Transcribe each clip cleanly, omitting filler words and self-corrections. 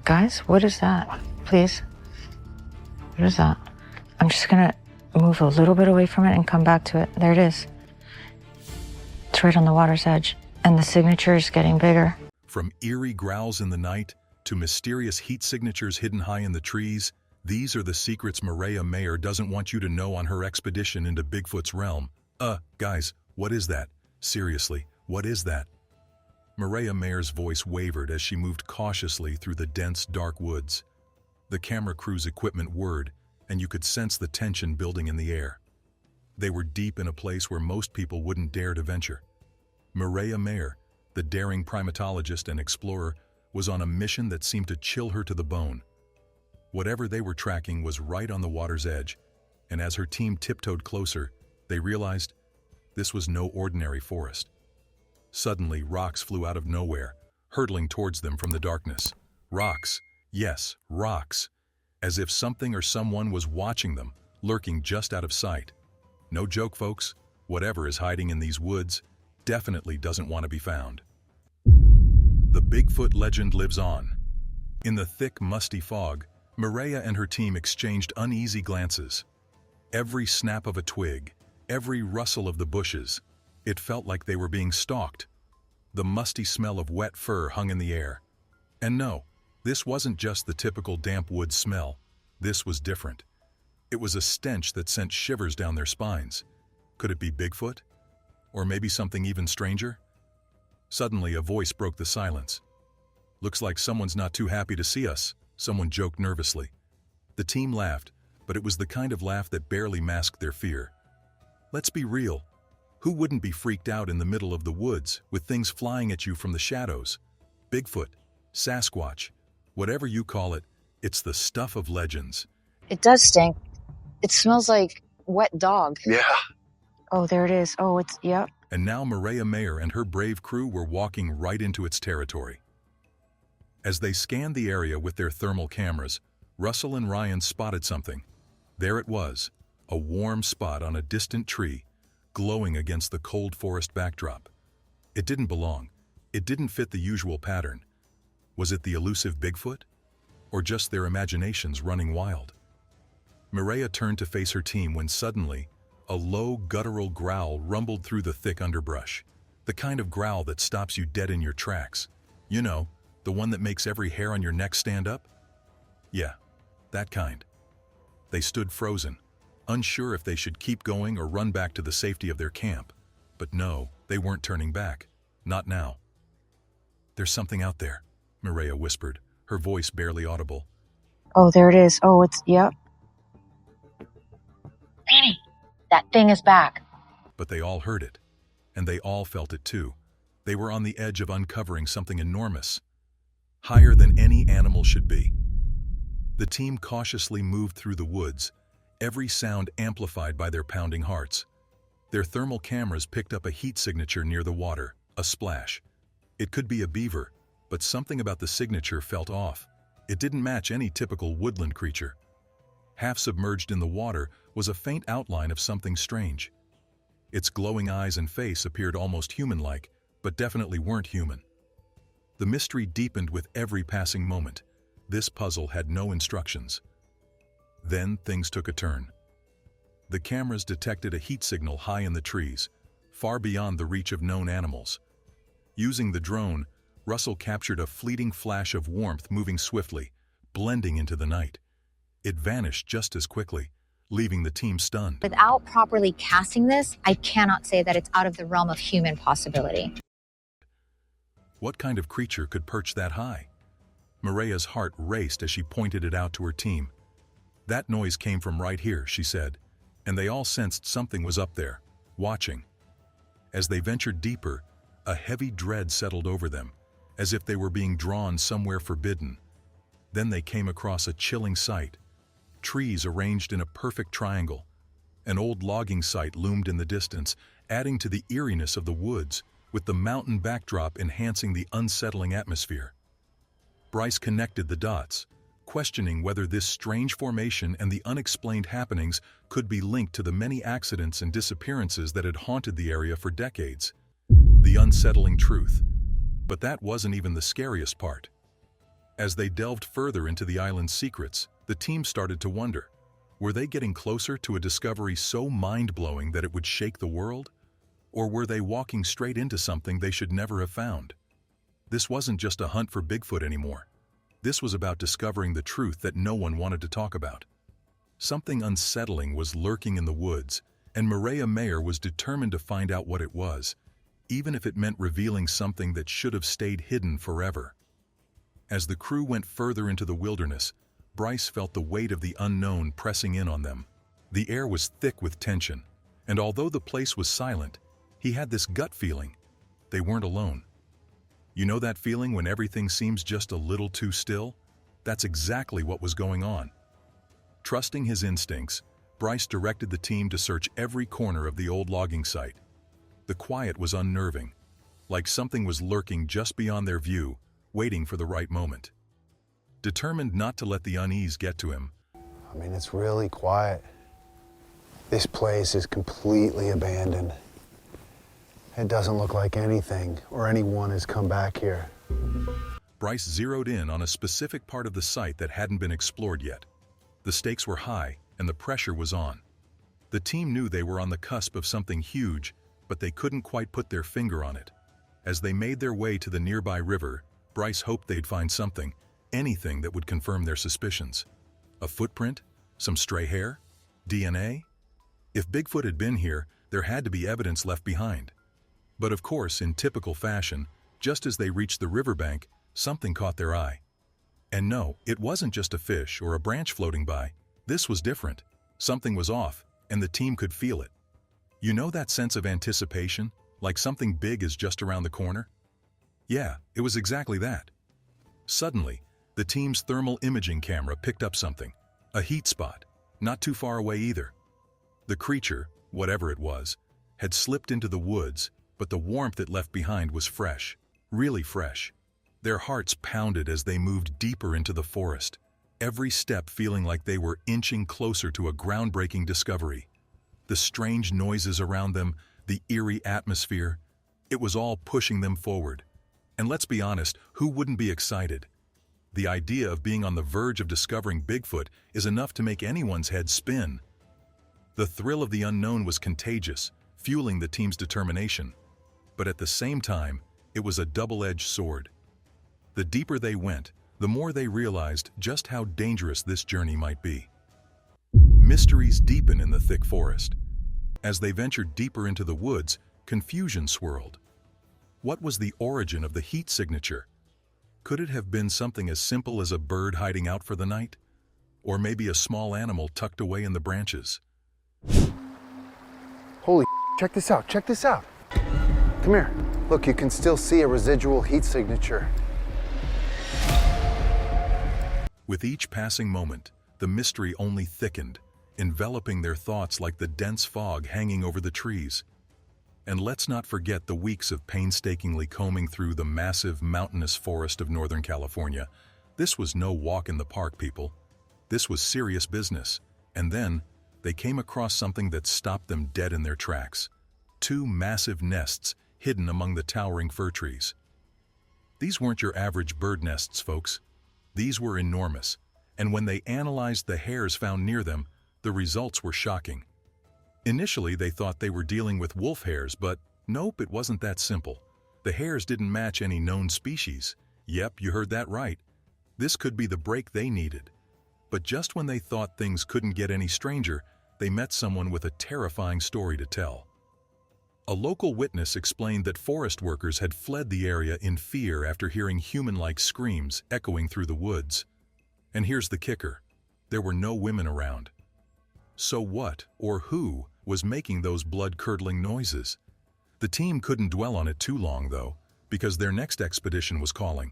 Guys, what is that? Please. What is that? I'm just gonna move a little bit away from it and come back to it. There it is. It's right on the water's edge, and the signature is getting bigger. From eerie growls in the night to mysterious heat signatures hidden high in the trees, these are the secrets Mireya Mayer doesn't want you to know on her expedition into Bigfoot's realm. Guys, what is that? Seriously, what is that? Mireya Mayer's voice wavered as she moved cautiously through the dense, dark woods. The camera crew's equipment whirred, and you could sense the tension building in the air. They were deep in a place where most people wouldn't dare to venture. Mireya Mayer, the daring primatologist and explorer, was on a mission that seemed to chill her to the bone. Whatever they were tracking was right on the water's edge, and as her team tiptoed closer, they realized this was no ordinary forest. Suddenly, rocks flew out of nowhere, hurtling towards them from the darkness. Rocks, yes, rocks, as if something or someone was watching them, lurking just out of sight. No joke, folks, whatever is hiding in these woods definitely doesn't want to be found. The Bigfoot legend lives on. In the thick, musty fog, Mireya and her team exchanged uneasy glances. Every snap of a twig, every rustle of the bushes, it felt like they were being stalked. The musty smell of wet fur hung in the air. And no, this wasn't just the typical damp wood smell. This was different. It was a stench that sent shivers down their spines. Could it be Bigfoot? Or maybe something even stranger? Suddenly, a voice broke the silence. "Looks like someone's not too happy to see us," someone joked nervously. The team laughed, but it was the kind of laugh that barely masked their fear. Let's be real. Who wouldn't be freaked out in the middle of the woods with things flying at you from the shadows? Bigfoot, Sasquatch, whatever you call it, it's the stuff of legends. It does stink. It smells like wet dog. Yeah. Oh, there it is. Oh, yep. And now Mireya Mayer and her brave crew were walking right into its territory. As they scanned the area with their thermal cameras, Russell and Ryan spotted something. There it was, a warm spot on a distant tree, glowing against the cold forest backdrop. It didn't belong. It didn't fit the usual pattern. Was it the elusive Bigfoot? Or just their imaginations running wild? Mireya turned to face her team when suddenly, a low, guttural growl rumbled through the thick underbrush. The kind of growl that stops you dead in your tracks. You know, the one that makes every hair on your neck stand up? Yeah, that kind. They stood frozen, unsure if they should keep going or run back to the safety of their camp. But no, they weren't turning back. Not now. "There's something out there," Mireya whispered, her voice barely audible. Oh, there it is. Oh, yep. Danny, that thing is back. But they all heard it, and they all felt it too. They were on the edge of uncovering something enormous, higher than any animal should be. The team cautiously moved through the woods, every sound amplified by their pounding hearts. Their thermal cameras picked up a heat signature near the water, a splash. It could be a beaver, but something about the signature felt off. It didn't match any typical woodland creature. Half submerged in the water was a faint outline of something strange. Its glowing eyes and face appeared almost human-like, but definitely weren't human. The mystery deepened with every passing moment. This puzzle had no instructions. Then things took a turn. The cameras detected a heat signal high in the trees, far beyond the reach of known animals. Using the drone, Russell captured a fleeting flash of warmth moving swiftly, blending into the night. It vanished just as quickly, leaving the team stunned. Without properly casting this, I cannot say that it's out of the realm of human possibility. What kind of creature could perch that high? Mireya's heart raced as she pointed it out to her team. "That noise came from right here," she said, and they all sensed something was up there, watching. As they ventured deeper, a heavy dread settled over them, as if they were being drawn somewhere forbidden. Then they came across a chilling sight. Trees arranged in a perfect triangle. An old logging site loomed in the distance, adding to the eeriness of the woods, with the mountain backdrop enhancing the unsettling atmosphere. Bryce connected the dots, questioning whether this strange formation and the unexplained happenings could be linked to the many accidents and disappearances that had haunted the area for decades. The unsettling truth. But that wasn't even the scariest part. As they delved further into the island's secrets, the team started to wonder, were they getting closer to a discovery so mind-blowing that it would shake the world? Or were they walking straight into something they should never have found? This wasn't just a hunt for Bigfoot anymore. This was about discovering the truth that no one wanted to talk about. Something unsettling was lurking in the woods, and Mireya was determined to find out what it was, even if it meant revealing something that should have stayed hidden forever. As the crew went further into the wilderness, Bryce felt the weight of the unknown pressing in on them. The air was thick with tension, and although the place was silent, he had this gut feeling they weren't alone. You know that feeling when everything seems just a little too still? That's exactly what was going on. Trusting his instincts, Bryce directed the team to search every corner of the old logging site. The quiet was unnerving, like something was lurking just beyond their view, waiting for the right moment. Determined not to let the unease get to him, I mean, it's really quiet. This place is completely abandoned. It doesn't look like anything or anyone has come back here. Bryce zeroed in on a specific part of the site that hadn't been explored yet. The stakes were high and the pressure was on. The team knew they were on the cusp of something huge, but they couldn't quite put their finger on it. As they made their way to the nearby river, Bryce hoped they'd find something, anything that would confirm their suspicions. A footprint? Some stray hair? DNA? If Bigfoot had been here, there had to be evidence left behind. But of course, in typical fashion, just as they reached the riverbank, something caught their eye. And no, it wasn't just a fish or a branch floating by. This was different. Something was off, and the team could feel it. You know that sense of anticipation, like something big is just around the corner? Yeah, it was exactly that. Suddenly, the team's thermal imaging camera picked up something, a heat spot, not too far away either. The creature, whatever it was, had slipped into the woods, but the warmth it left behind was fresh, really fresh. Their hearts pounded as they moved deeper into the forest, every step feeling like they were inching closer to a groundbreaking discovery. The strange noises around them, the eerie atmosphere, it was all pushing them forward. And let's be honest, who wouldn't be excited? The idea of being on the verge of discovering Bigfoot is enough to make anyone's head spin. The thrill of the unknown was contagious, fueling the team's determination. But at the same time, it was a double-edged sword. The deeper they went, the more they realized just how dangerous this journey might be. Mysteries deepen in the thick forest. As they ventured deeper into the woods, confusion swirled. What was the origin of the heat signature? Could it have been something as simple as a bird hiding out for the night? Or maybe a small animal tucked away in the branches? Holy, check this out, check this out. Come here. Look, you can still see a residual heat signature. With each passing moment, the mystery only thickened, enveloping their thoughts like the dense fog hanging over the trees. And let's not forget the weeks of painstakingly combing through the massive mountainous forest of Northern California. This was no walk in the park, people. This was serious business. And then, they came across something that stopped them dead in their tracks. 2 massive nests hidden among the towering fir trees. These weren't your average bird nests, folks. These were enormous, and when they analyzed the hairs found near them, the results were shocking. Initially, they thought they were dealing with wolf hairs, but nope, it wasn't that simple. The hairs didn't match any known species. Yep, you heard that right. This could be the break they needed. But just when they thought things couldn't get any stranger, they met someone with a terrifying story to tell. A local witness explained that forest workers had fled the area in fear after hearing human-like screams echoing through the woods. And here's the kicker: there were no women around. So what, or who, was making those blood-curdling noises? The team couldn't dwell on it too long, though, because their next expedition was calling,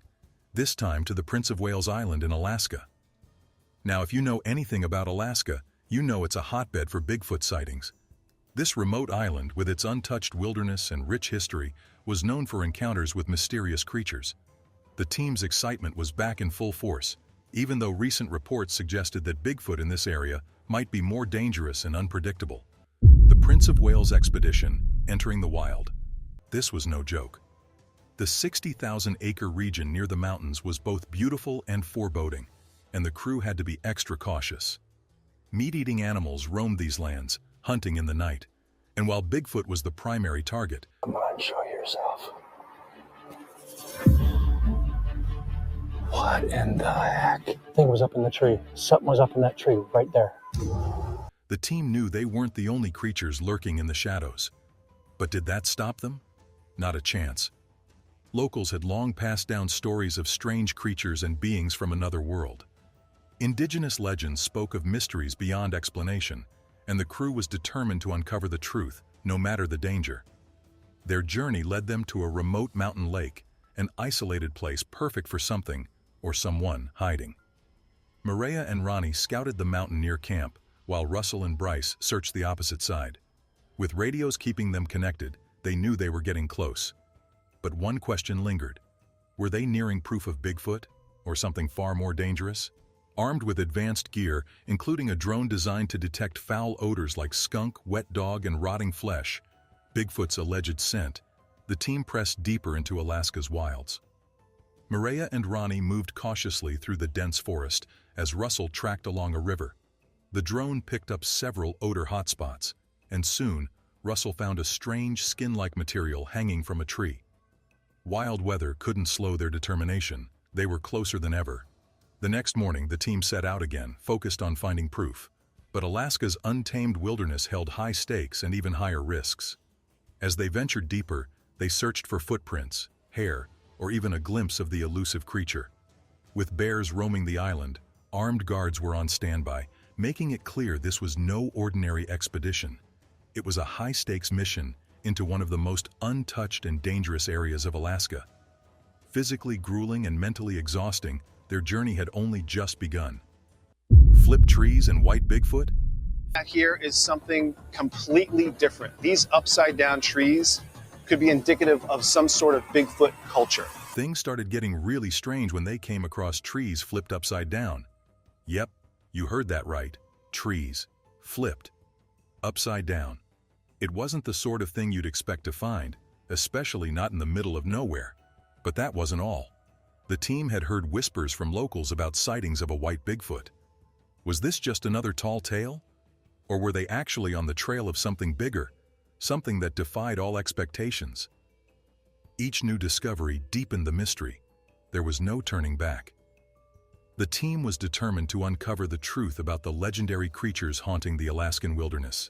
this time to the Prince of Wales Island in Alaska. Now, if you know anything about Alaska, you know it's a hotbed for Bigfoot sightings. This remote island, with its untouched wilderness and rich history, was known for encounters with mysterious creatures. The team's excitement was back in full force, even though recent reports suggested that Bigfoot in this area might be more dangerous and unpredictable. The Prince of Wales expedition, entering the wild. This was no joke. The 60,000-acre region near the mountains was both beautiful and foreboding, and the crew had to be extra cautious. Meat-eating animals roamed these lands, hunting in the night, and while Bigfoot was the primary target, Come on, show yourself. What in the heck? Thing was up in the tree. Something was up in that tree right there. the team knew they weren't the only creatures lurking in the shadows. But did that stop them? Not a chance. Locals had long passed down stories of strange creatures and beings from another world. Indigenous legends spoke of mysteries beyond explanation, and the crew was determined to uncover the truth, no matter the danger. Their journey led them to a remote mountain lake, an isolated place perfect for something or someone hiding. Mireya and Ronnie scouted the mountain near camp, while Russell and Bryce searched the opposite side. With radios keeping them connected, they knew they were getting close. But one question lingered. Were they nearing proof of Bigfoot, or something far more dangerous? Armed with advanced gear, including a drone designed to detect foul odors like skunk, wet dog, and rotting flesh, Bigfoot's alleged scent, the team pressed deeper into Alaska's wilds. Mireya and Ronnie moved cautiously through the dense forest as Russell tracked along a river. The drone picked up several odor hotspots, and soon, Russell found a strange skin-like material hanging from a tree. Wild weather couldn't slow their determination. They were closer than ever. The next morning, the team set out again, focused on finding proof. But Alaska's untamed wilderness held high stakes and even higher risks. As they ventured deeper, they searched for footprints, hair, or even a glimpse of the elusive creature. With bears roaming the island, armed guards were on standby, making it clear this was no ordinary expedition. It was a high-stakes mission into one of the most untouched and dangerous areas of Alaska. Physically grueling and mentally exhausting, their journey had only just begun. Flip trees and white Bigfoot? Back here is something completely different. These upside-down trees could be indicative of some sort of Bigfoot culture. Things started getting really strange when they came across trees flipped upside down. Yep, you heard that right. Trees. Flipped. Upside down. It wasn't the sort of thing you'd expect to find, especially not in the middle of nowhere. But that wasn't all. The team had heard whispers from locals about sightings of a white Bigfoot. Was this just another tall tale? Or were they actually on the trail of something bigger, something that defied all expectations? Each new discovery deepened the mystery. There was no turning back. The team was determined to uncover the truth about the legendary creatures haunting the Alaskan wilderness.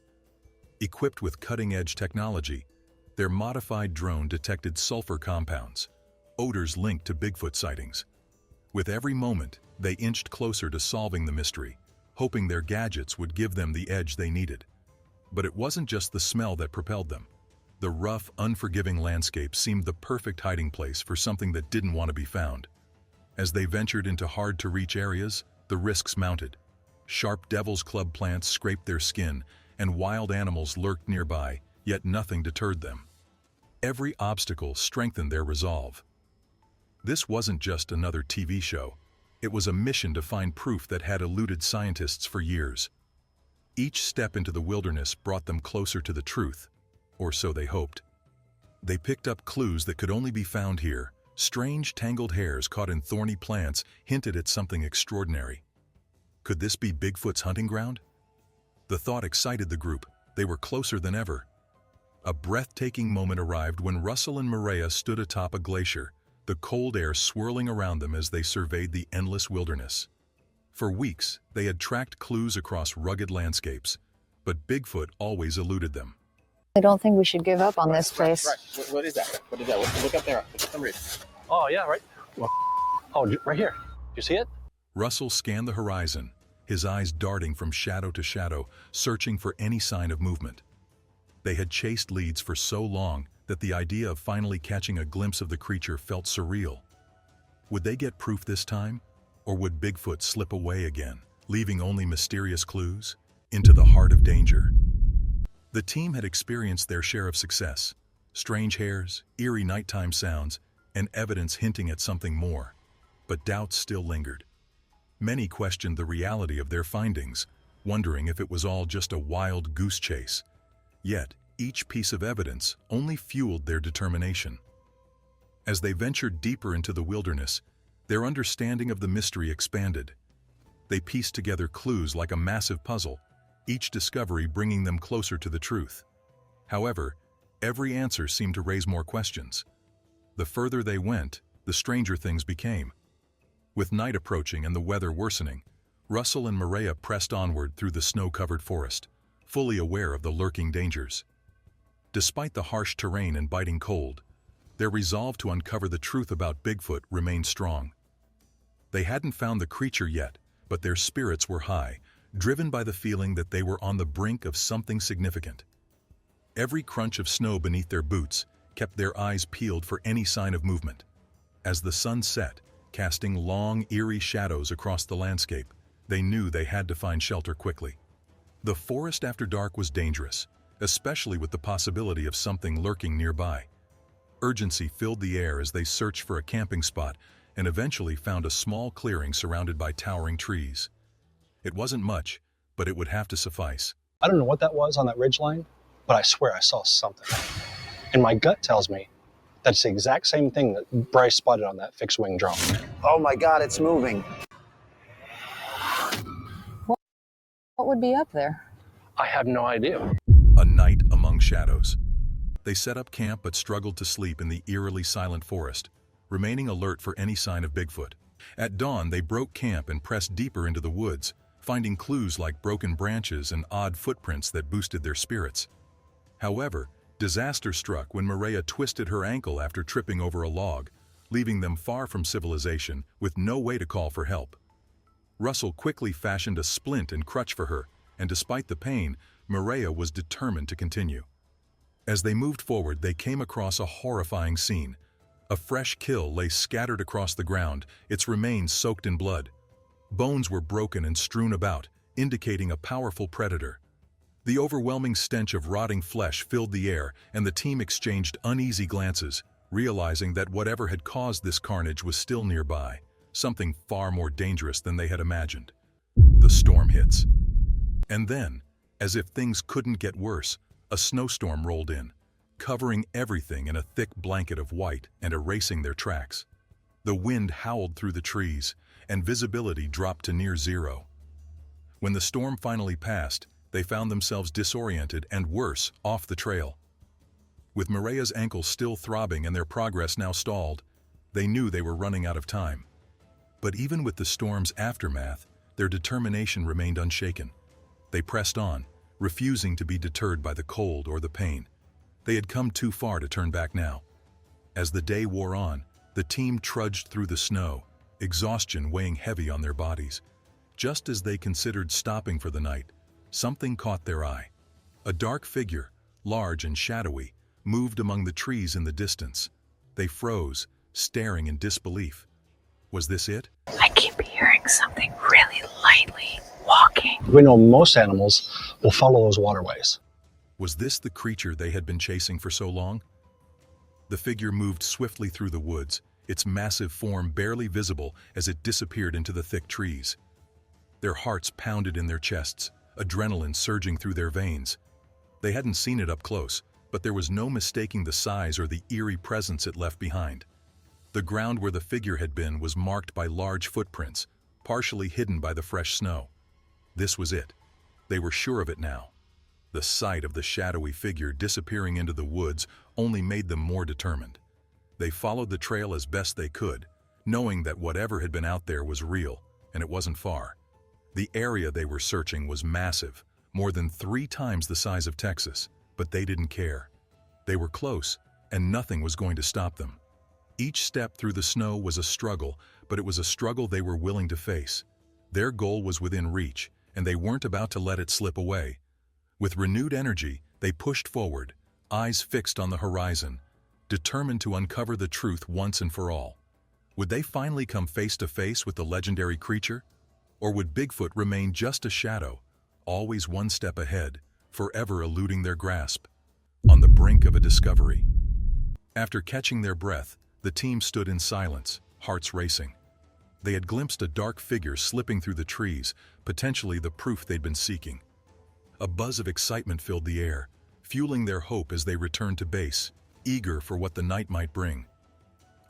Equipped with cutting-edge technology, their modified drone detected sulfur compounds, odors linked to Bigfoot sightings. With every moment, they inched closer to solving the mystery, hoping their gadgets would give them the edge they needed. But it wasn't just the smell that propelled them. The rough, unforgiving landscape seemed the perfect hiding place for something that didn't want to be found. As they ventured into hard-to-reach areas, the risks mounted. Sharp devil's club plants scraped their skin, and wild animals lurked nearby, yet nothing deterred them. Every obstacle strengthened their resolve. This wasn't just another TV show. It was a mission to find proof that had eluded scientists for years. Each step into the wilderness brought them closer to the truth, or so they hoped. They picked up clues that could only be found here. Strange tangled hairs caught in thorny plants hinted at something extraordinary. Could this be Bigfoot's hunting ground? The thought excited the group. They were closer than ever. A breathtaking moment arrived when Russell and Mireya stood atop a glacier, the cold air swirling around them as they surveyed the endless wilderness. For weeks, they had tracked clues across rugged landscapes, but Bigfoot always eluded them. I don't think we should give up on this place. Right. What is that? What is that? Look up there. Look up and read. Oh, yeah, right. Well, oh, right here. You see it? Russell scanned the horizon, his eyes darting from shadow to shadow, searching for any sign of movement. They had chased leads for so long that the idea of finally catching a glimpse of the creature felt surreal. Would they get proof this time? Or would Bigfoot slip away again, leaving only mysterious clues into the heart of danger? The team had experienced their share of success: strange hairs, eerie nighttime sounds, and evidence hinting at something more. But doubts still lingered. Many questioned the reality of their findings, wondering if it was all just a wild goose chase. Yet, each piece of evidence only fueled their determination. As they ventured deeper into the wilderness, their understanding of the mystery expanded. They pieced together clues like a massive puzzle, each discovery bringing them closer to the truth. However, every answer seemed to raise more questions. The further they went, the stranger things became. With night approaching and the weather worsening, Russell and Mireya pressed onward through the snow-covered forest, fully aware of the lurking dangers. Despite the harsh terrain and biting cold, their resolve to uncover the truth about Bigfoot remained strong. They hadn't found the creature yet, but their spirits were high, driven by the feeling that they were on the brink of something significant. Every crunch of snow beneath their boots kept their eyes peeled for any sign of movement. As the sun set, casting long, eerie shadows across the landscape, they knew they had to find shelter quickly. The forest after dark was dangerous, especially with the possibility of something lurking nearby. Urgency filled the air as they searched for a camping spot and eventually found a small clearing surrounded by towering trees. It wasn't much, but it would have to suffice. I don't know what that was on that ridgeline, but I swear I saw something. And my gut tells me that's the exact same thing that Bryce spotted on that fixed-wing drone. Oh my God, it's moving. What would be up there? I have no idea. A night among shadows. They set up camp but struggled to sleep in the eerily silent forest, remaining alert for any sign of Bigfoot. At dawn, they broke camp and pressed deeper into the woods, finding clues like broken branches and odd footprints that boosted their spirits. However, disaster struck when Mireya twisted her ankle after tripping over a log, leaving them far from civilization with no way to call for help. Russell quickly fashioned a splint and crutch for her, and despite the pain, Mireya was determined to continue. As they moved forward, they came across a horrifying scene. A fresh kill lay scattered across the ground, its remains soaked in blood. Bones were broken and strewn about, indicating a powerful predator. The overwhelming stench of rotting flesh filled the air, and the team exchanged uneasy glances, realizing that whatever had caused this carnage was still nearby, something far more dangerous than they had imagined. The storm hits. And then, as if things couldn't get worse, a snowstorm rolled in, covering everything in a thick blanket of white and erasing their tracks. The wind howled through the trees, and visibility dropped to near zero. When the storm finally passed, they found themselves disoriented and worse, off the trail. With Mireya's ankles still throbbing and their progress now stalled, they knew they were running out of time. But even with the storm's aftermath, their determination remained unshaken. They pressed on, refusing to be deterred by the cold or the pain. They had come too far to turn back now. As the day wore on, the team trudged through the snow, exhaustion weighing heavy on their bodies. Just as they considered stopping for the night, something caught their eye. A dark figure, large and shadowy, moved among the trees in the distance. They froze, staring in disbelief. Was this it? I keep hearing something really lightly walking. We know most animals will follow those waterways. Was this the creature they had been chasing for so long? The figure moved swiftly through the woods, its massive form barely visible as it disappeared into the thick trees. Their hearts pounded in their chests, adrenaline surging through their veins. They hadn't seen it up close, but there was no mistaking the size or the eerie presence it left behind. The ground where the figure had been was marked by large footprints, partially hidden by the fresh snow. This was it. They were sure of it now. The sight of the shadowy figure disappearing into the woods only made them more determined. They followed the trail as best they could, knowing that whatever had been out there was real, and it wasn't far. The area they were searching was massive, more than 3 times the size of Texas, but they didn't care. They were close, and nothing was going to stop them. Each step through the snow was a struggle, but it was a struggle they were willing to face. Their goal was within reach, and they weren't about to let it slip away. With renewed energy, they pushed forward, eyes fixed on the horizon, determined to uncover the truth once and for all. Would they finally come face to face with the legendary creature? Or would Bigfoot remain just a shadow, always one step ahead, forever eluding their grasp? On the brink of a discovery. After catching their breath, the team stood in silence, hearts racing. They had glimpsed a dark figure slipping through the trees, potentially the proof they'd been seeking. A buzz of excitement filled the air, fueling their hope as they returned to base, eager for what the night might bring.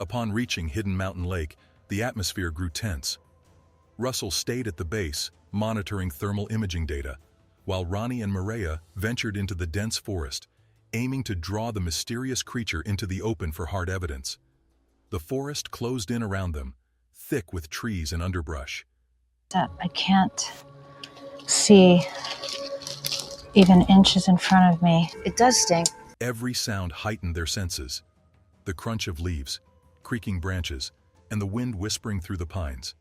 Upon reaching Hidden Mountain Lake, the atmosphere grew tense. Russell stayed at the base, monitoring thermal imaging data, while Ronnie and Mireya ventured into the dense forest, aiming to draw the mysterious creature into the open for hard evidence. The forest closed in around them, thick with trees and underbrush. I can't see even inches in front of me. It does stink. Every sound heightened their senses. The crunch of leaves, creaking branches, and the wind whispering through the pines.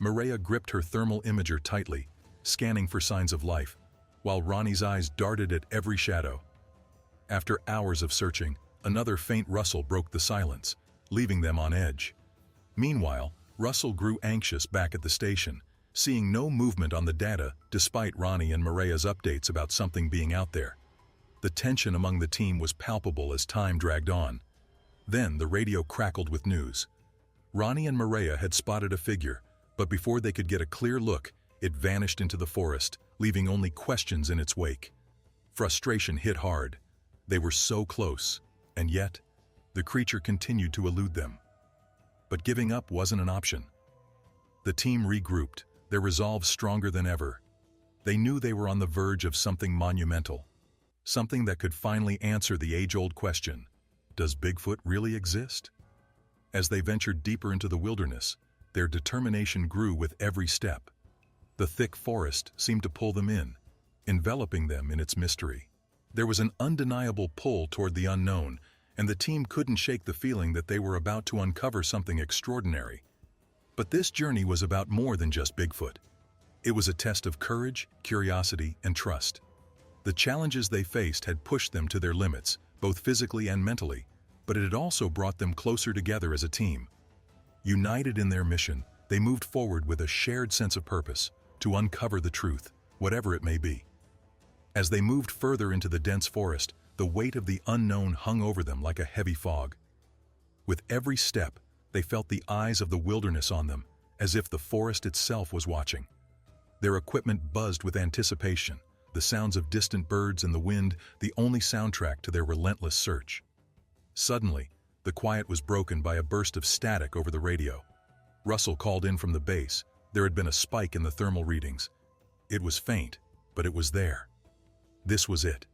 Mireya gripped her thermal imager tightly, scanning for signs of life, while Ronnie's eyes darted at every shadow. After hours of searching, another faint rustle broke the silence, leaving them on edge. Meanwhile, Russell grew anxious back at the station, seeing no movement on the data despite Ronnie and Mireya's updates about something being out there. The tension among the team was palpable as time dragged on. Then the radio crackled with news. Ronnie and Mireya had spotted a figure, but before they could get a clear look, it vanished into the forest, leaving only questions in its wake. Frustration hit hard. They were so close, and yet, the creature continued to elude them. But giving up wasn't an option. The team regrouped, their resolve stronger than ever. They knew they were on the verge of something monumental, something that could finally answer the age-old question, does Bigfoot really exist? As they ventured deeper into the wilderness, their determination grew with every step. The thick forest seemed to pull them in, enveloping them in its mystery. There was an undeniable pull toward the unknown, and the team couldn't shake the feeling that they were about to uncover something extraordinary. But this journey was about more than just Bigfoot. It was a test of courage, curiosity, and trust. The challenges they faced had pushed them to their limits, both physically and mentally, but it had also brought them closer together as a team. United in their mission, they moved forward with a shared sense of purpose, to uncover the truth, whatever it may be. As they moved further into the dense forest, the weight of the unknown hung over them like a heavy fog. With every step, they felt the eyes of the wilderness on them, as if the forest itself was watching. Their equipment buzzed with anticipation, the sounds of distant birds and the wind the only soundtrack to their relentless search. Suddenly, the quiet was broken by a burst of static over the radio. Russell called in from the base. There had been a spike in the thermal readings. It was faint, but it was there. This was it.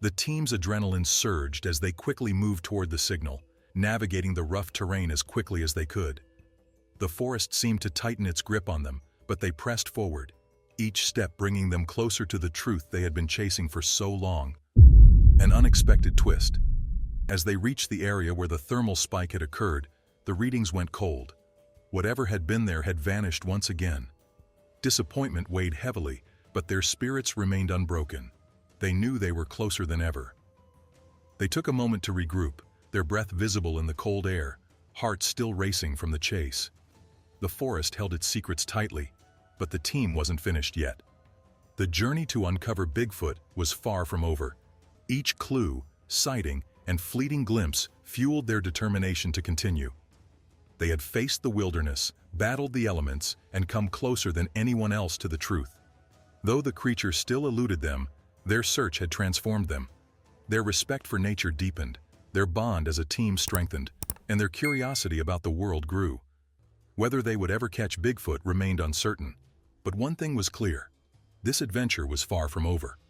The team's adrenaline surged as they quickly moved toward the signal, navigating the rough terrain as quickly as they could. The forest seemed to tighten its grip on them, but they pressed forward, each step bringing them closer to the truth they had been chasing for so long. An unexpected twist. As they reached the area where the thermal spike had occurred, the readings went cold. Whatever had been there had vanished once again. Disappointment weighed heavily, but their spirits remained unbroken. They knew they were closer than ever. They took a moment to regroup, their breath visible in the cold air, hearts still racing from the chase. The forest held its secrets tightly, but the team wasn't finished yet. The journey to uncover Bigfoot was far from over. Each clue, sighting, and fleeting glimpse fueled their determination to continue. They had faced the wilderness, battled the elements, and come closer than anyone else to the truth. Though the creature still eluded them, their search had transformed them. Their respect for nature deepened, their bond as a team strengthened, and their curiosity about the world grew. Whether they would ever catch Bigfoot remained uncertain, but one thing was clear: this adventure was far from over.